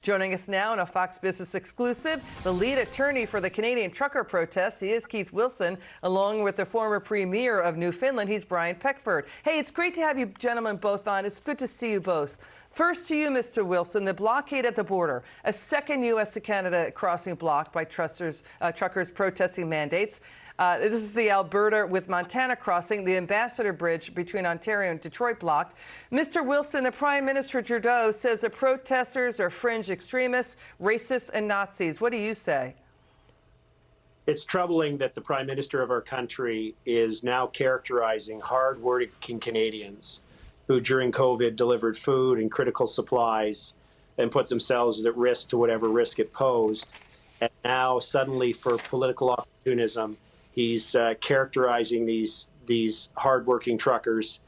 Joining us now in a Fox Business exclusive, the lead attorney for the Canadian trucker protests. He is Keith Wilson, along with the former Premier of Newfoundland. He's Brian Peckford. Hey, it's great to have you gentlemen both on. It's good to see you both. First to you, Mr. Wilson, the blockade at the border, a second U.S. to Canada crossing blocked by truckers protesting mandates. This is the Alberta with Montana crossing, the Ambassador Bridge between Ontario and Detroit blocked. Mr. Wilson, the Prime Minister Trudeau says the protesters are fringe extremists, racists, and Nazis. What do you say? It's troubling that the Prime Minister of our country is now characterizing hard-working Canadians who during COVID delivered food and critical supplies and put themselves at risk to whatever risk it posed. And now suddenly for political opportunism, he's characterizing these hardworking truckers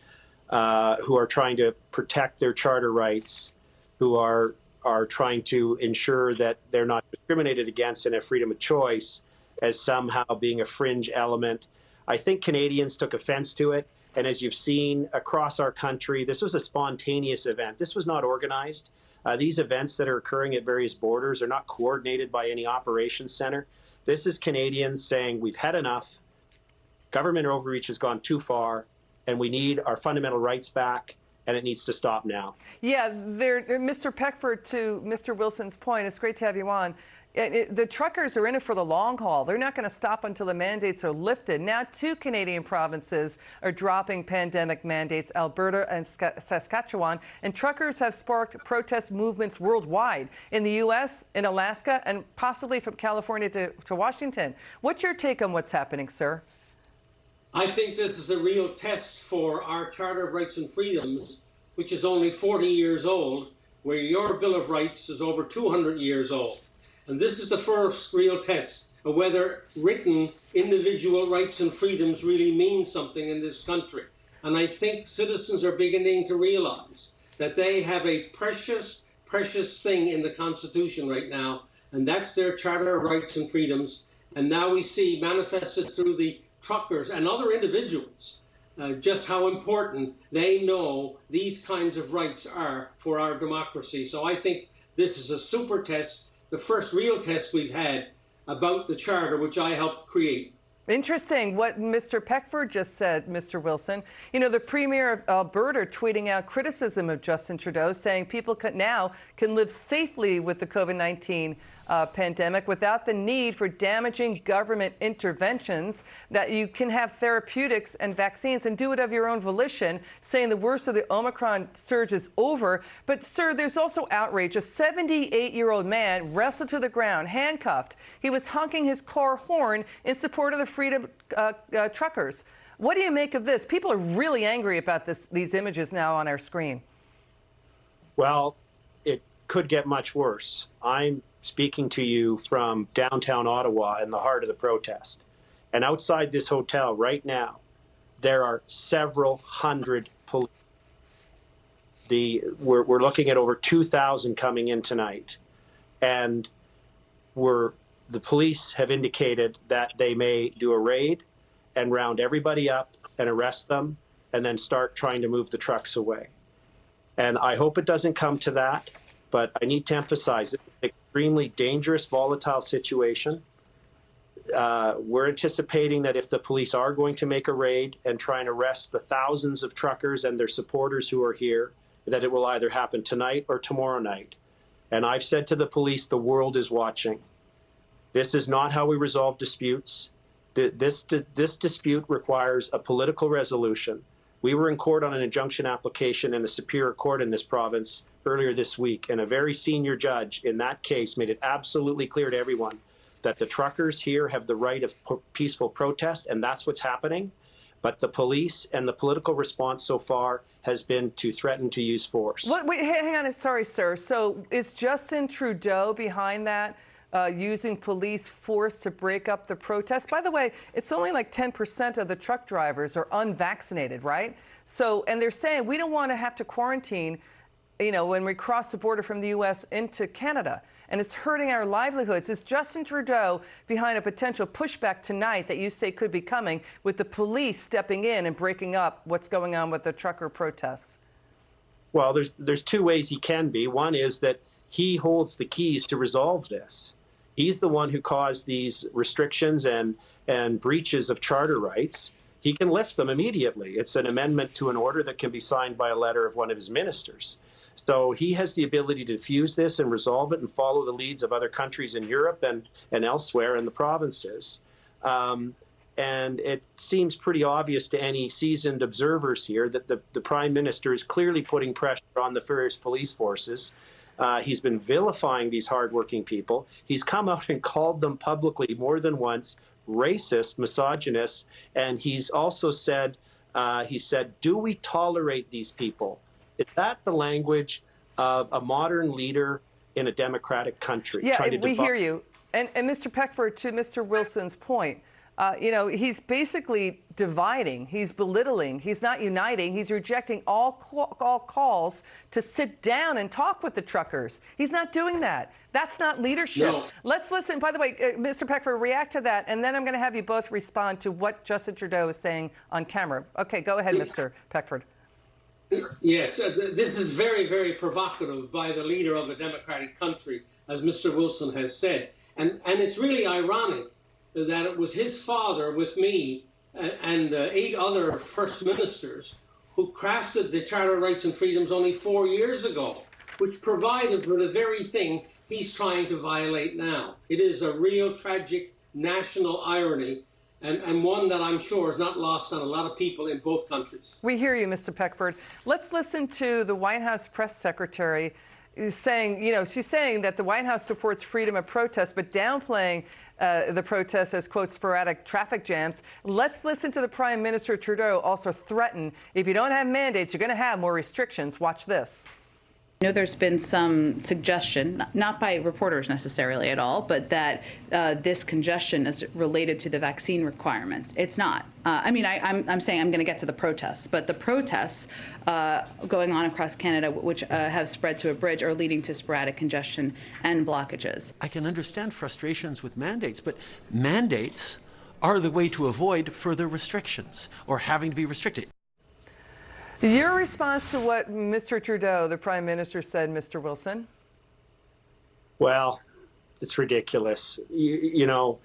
who are trying to protect their charter rights, who are trying to ensure that they're not discriminated against and have freedom of choice, as somehow being a fringe element. I think Canadians took offense to it. And as you've seen across our country, this was a spontaneous event. This was not organized. These events that are occurring at various borders are not coordinated by any operations center. This is Canadians saying we've had enough, government overreach has gone too far, and we need our fundamental rights back, and it needs to stop now. Yeah, Mr. Peckford, to Mr. Wilson's point, it's great to have you on. The truckers are in it for the long haul. They're not going to stop until the mandates are lifted. Now, 2 Canadian provinces are dropping pandemic mandates, Alberta and Saskatchewan, and truckers have sparked protest movements worldwide, in the U.S., in Alaska, and possibly from California to Washington. What's your take on what's happening, sir? I think this is a real test for our Charter of Rights and Freedoms, which is only 40 years old, where your Bill of Rights is over 200 years old. And this is the first real test of whether written individual rights and freedoms really mean something in this country. And I think citizens are beginning to realize that they have a precious, precious thing in the Constitution right now, and that's their Charter of Rights and Freedoms. And now we see manifested through the truckers and other individuals just how important they know these kinds of rights are for our democracy. So I think this is a super test, the first real test we've had about the Charter, which I helped create. Interesting what Mr. Peckford just said, Mr. Wilson. You know, the Premier of Alberta tweeting out criticism of Justin Trudeau, saying people now can live safely with the COVID-19 pandemic without the need for damaging government interventions, that you can have therapeutics and vaccines and do it of your own volition, saying the worst of the Omicron surge is over. But, sir, there's also outrage. A 78-year-old man wrestled to the ground, handcuffed. He was honking his car horn in support of the Freedom truckers. What do you make of this? People are really angry about these images now on our screen. Well, it could get much worse. I'm speaking to you from downtown Ottawa in the heart of the protest. And outside this hotel right now, there are several hundred police. We're looking at over 2,000 coming in tonight. And the police have indicated that they may do a raid and round everybody up and arrest them and then start trying to move the trucks away. And I hope it doesn't come to that, but I need to emphasize it's an extremely dangerous, volatile situation. We're anticipating that if the police are going to make a raid and try and arrest the thousands of truckers and their supporters who are here, that it will either happen tonight or tomorrow night. And I've said to the police, the world is watching. This is not how we resolve disputes. This dispute requires a political resolution. We were in court on an injunction application in the Superior Court in this province earlier this week, and a very senior judge in that case made it absolutely clear to everyone that the truckers here have the right of peaceful protest, and that's what's happening. But the police and the political response so far has been to threaten to use force. Wait, hang on. Sorry, sir. So is Justin Trudeau behind that? Using police force to break up the protest. By the way, it's only like 10% of the truck drivers are unvaccinated, right? So, and they're saying we don't want to have to quarantine, you know, when we cross the border from the U.S. into Canada, and it's hurting our livelihoods. Is Justin Trudeau behind a potential pushback tonight that you say could be coming, with the police stepping in and breaking up what's going on with the trucker protests? Well, there's 2 ways he can be. One is that he holds the keys to resolve this. He's the one who caused these restrictions and breaches of charter rights. He can lift them immediately. It's an amendment to an order that can be signed by a letter of one of his ministers. So he has the ability to diffuse this and resolve it and follow the leads of other countries in Europe and elsewhere in the provinces. And it seems pretty obvious to any seasoned observers here that the Prime Minister is clearly putting pressure on the various police forces. He's been vilifying these hardworking people. He's come out and called them publicly more than once racist, misogynist, and he's also said, do we tolerate these people? Is that the language of a modern leader in a democratic country? Yeah, we hear you. And Mr. Peckford, to Mr. Wilson's point, you know, he's basically dividing, he's belittling, he's not uniting, he's rejecting all calls to sit down and talk with the truckers. He's not doing that. That's not leadership. No. Let's listen. By the way, Mr. Peckford, react to that, and then I'm going to have you both respond to what Justin Trudeau is saying on camera. Okay, go ahead, Mr. Peckford. Yes, this is very, very provocative by the leader of a democratic country, as Mr. Wilson has said. And it's really ironic that it was his father with me and 8 other first ministers who crafted the Charter of Rights and Freedoms only 4 years ago, which provided for the very thing he's trying to violate now. It is a real tragic national irony, and one that I'm sure is not lost on a lot of people in both countries. We hear you, Mr. Peckford. Let's listen to the White House press secretary saying, you know, she's saying that the White House supports freedom of protest, but downplaying the protests as, quote, sporadic traffic jams. Let's listen to the Prime Minister Trudeau also threaten, if you don't have mandates, you're going to have more restrictions. Watch this. I know there's been some suggestion, not by reporters necessarily at all, but that this congestion is related to the vaccine requirements. It's not. I mean, I'm saying I'm going to get to the protests, but the protests going on across Canada, which have spread to a bridge, are leading to sporadic congestion and blockages. I can understand frustrations with mandates, but mandates are the way to avoid further restrictions or having to be restricted. Your response to what Mr. Trudeau, the Prime Minister, said, Mr. Wilson? Well, it's ridiculous. You know,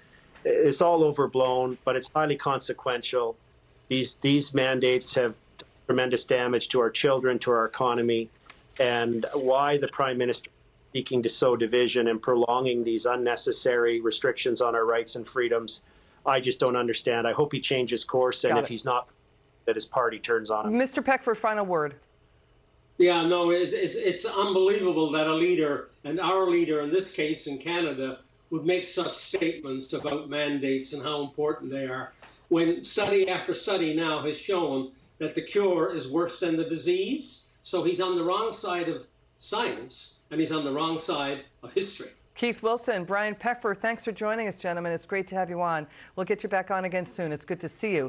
it's all overblown, but it's highly consequential. These mandates have tremendous damage to our children, to our economy, and why the Prime Minister is seeking to sow division and prolonging these unnecessary restrictions on our rights and freedoms, I just don't understand. I hope he changes course, and if he's not, that his party turns on him. Mr. Peckford, final word. Yeah, no, it's unbelievable that a leader, and our leader in this case in Canada, would make such statements about mandates and how important they are, when study after study now has shown that the cure is worse than the disease. So he's on the wrong side of science, and he's on the wrong side of history. Keith Wilson, Brian Peckford, thanks for joining us, gentlemen. It's great to have you on. We'll get you back on again soon. It's good to see you.